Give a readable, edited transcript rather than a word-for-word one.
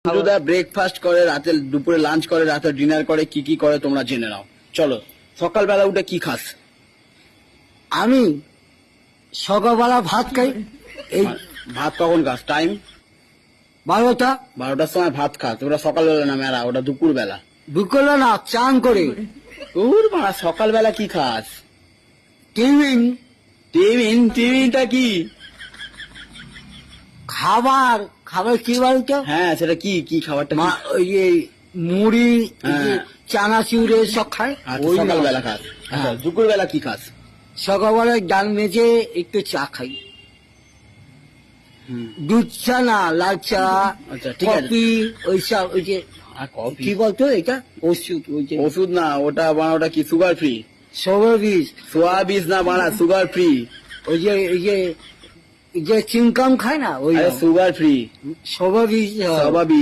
বন্ধুরা ব্রেকফাস্ট করে, রাতে দুপুরে লাঞ্চ করে, রাতে ডিনার করে, কি কি করে তোমরা জেনে নাও। চলো, সকালবেলা উঠে কি খাস? আমি সকালবেলা ভাত খাই, এই ভাত কখন খাস? টাইম 12টা। 12টার সময় ভাত খাস? ওটা সকালবেলা না মেলা, ওটা দুপুর বেলা। বিকেলে না চান করে ওর মা, সকালবেলা কি খাস? টিফিন টিফিনটা কি? খাবার কি বলতো? হ্যাঁ, সেটা কি কি খাবারটা কি? ওই যে মুড়ি, এই যে হ্যাঁ। চানাচুরে সব খায়। আচ্ছা, ওই না। সকালবেলা খাস। আচ্ছা, হ্যাঁ। দুপুরবেলা কি খাস? সকালবেলা ডাল মেজে একটু চা খাই, দুধ চা না লাল চা, আচ্ছা, ঠিক আছে। কফি, ওইসব। ওই যে আর কফি? কি বলতো এটা, ওষুধ, ওই যে ওষুধ না ওটা, বানা ওটা কি সুগার ফ্রি? সবার বীজ, সোয়া বীজ না বানা, সুগার ফ্রি। ওই যে এই যে চিনকাম খায় না, ওই সুগার ফ্রি, সবার বীজ। সবা বীজ।